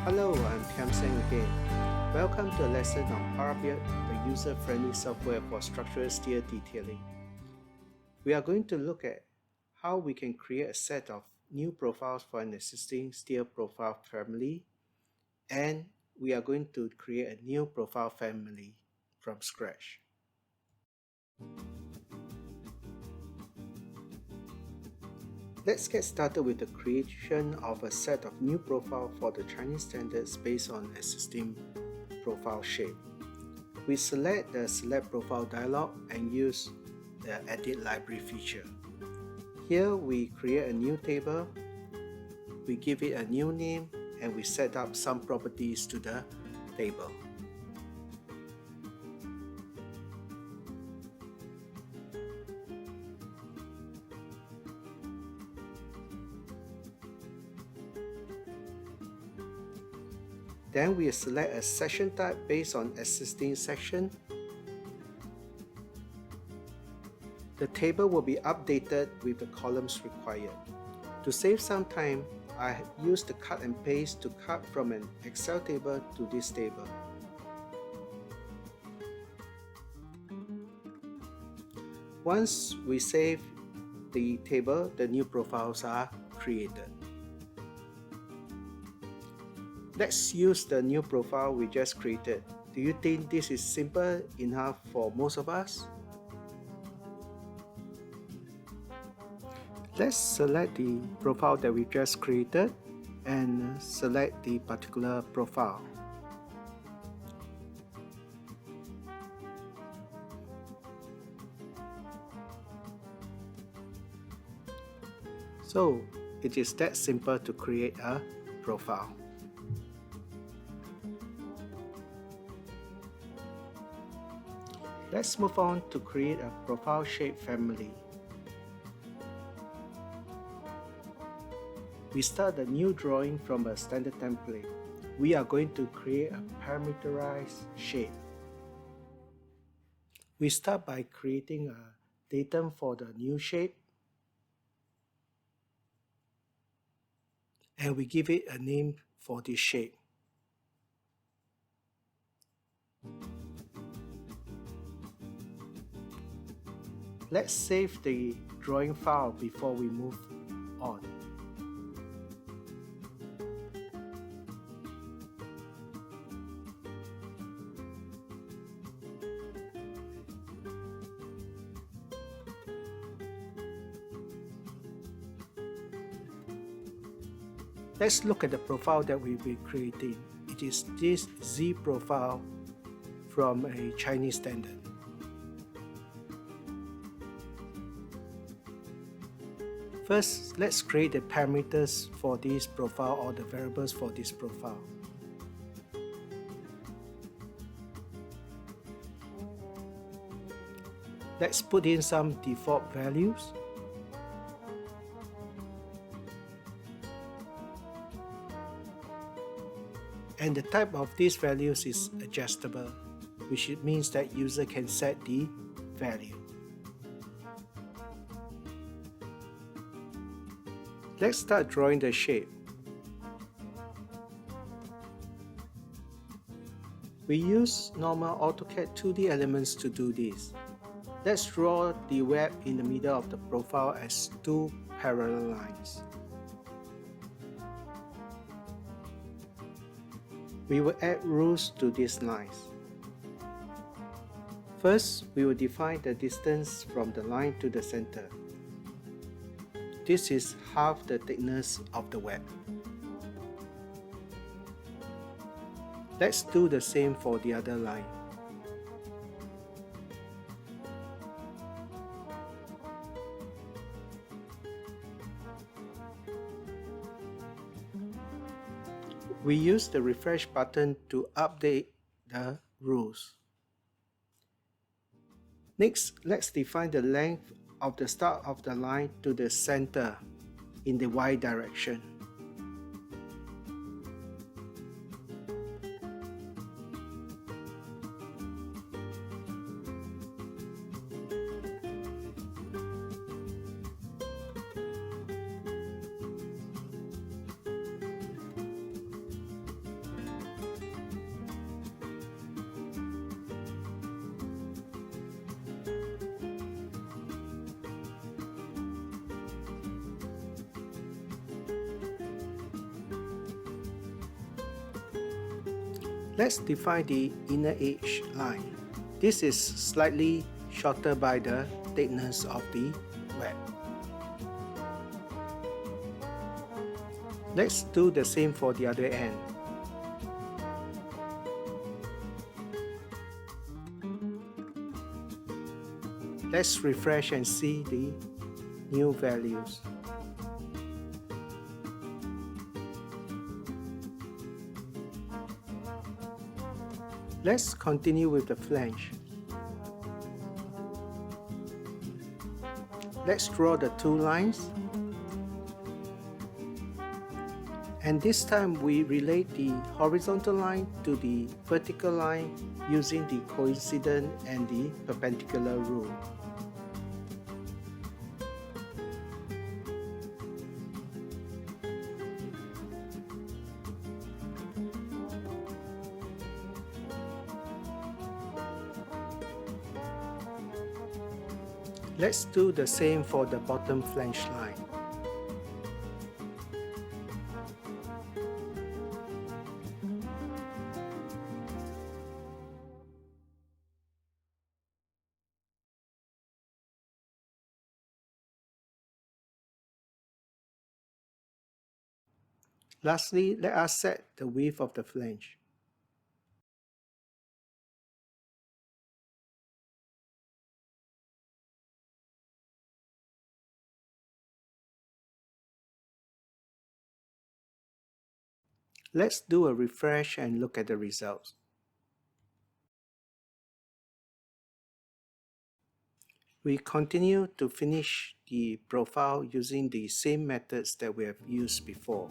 Hello, I'm Kiam Seng again. Welcome to a lesson on Powerbuild, the user-friendly software for structural steel detailing. We are going to look at how we can create a set of new profiles for an existing steel profile family, and we are going to create a new profile family from scratch. Let's get started with the creation of a set of new profile for the Chinese standards based on existing profile shape. We select the Select Profile dialog and use the Edit Library feature. Here we create a new table, we give it a new name, and we set up some properties to the table. Then we select a section type based on existing section. The table will be updated with the columns required. To save some time, I use the cut and paste to cut from an Excel table to this table. Once we save the table, the new profiles are created. Let's use the new profile we just created. Do you think this is simple enough for most of us? Let's select the profile that we just created and select the particular profile. So it is that simple to create a profile. Let's move on to create a profile shape family. We start a new drawing from a standard template. We are going to create a parameterized shape. We start by creating a datum for the new shape, and we give it a name for this shape. Let's save the drawing file before we move on. Let's look at the profile that we'll be creating. It is this Z profile from a Chinese standard. First, let's create the parameters for this profile or the variables for this profile. Let's put in some default values. And the type of these values is adjustable, which means that user can set the value. Let's start drawing the shape. We use normal AutoCAD 2D elements to do this. Let's draw the web in the middle of the profile as two parallel lines. We will add rules to these lines. First, we will define the distance from the line to the center. This is half the thickness of the web. Let's do the same for the other line. We use the refresh button to update the rules. Next, let's define the length of the start of the line to the center in the Y direction. Let's define the inner edge line. This is slightly shorter by the thickness of the web. Let's do the same for the other end. Let's refresh and see the new values. Let's continue with the flange. Let's draw the two lines. And this time we relate the horizontal line to the vertical line using the coincident and the perpendicular rule. Let's do the same for the bottom flange line. Lastly, let us set the width of the flange. Let's do a refresh and look at the results. We continue to finish the profile using the same methods that we have used before.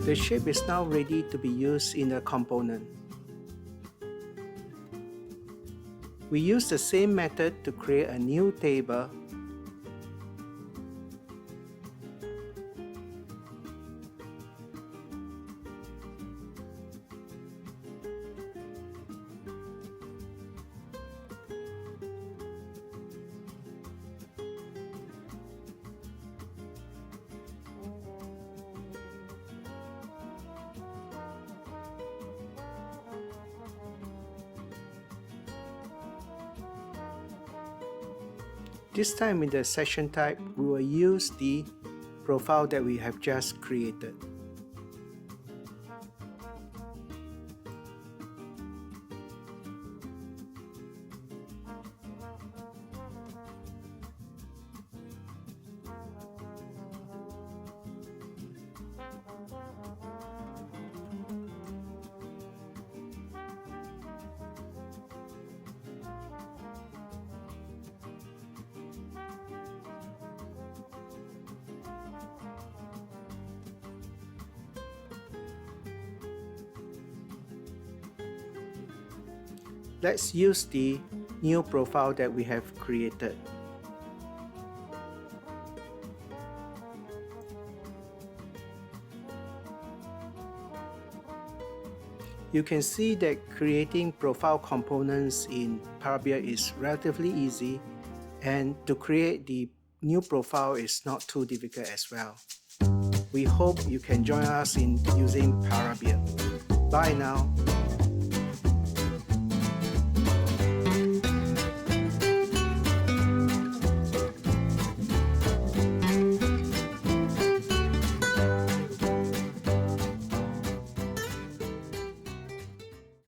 The shape is now ready to be used in a component. We use the same method to create a new table. This time in the section type, we will use the profile that we have just created. Let's use the new profile that we have created. You can see that creating profile components in Power BI is relatively easy, and to create the new profile is not too difficult as well. We hope you can join us in using Power BI. Bye now.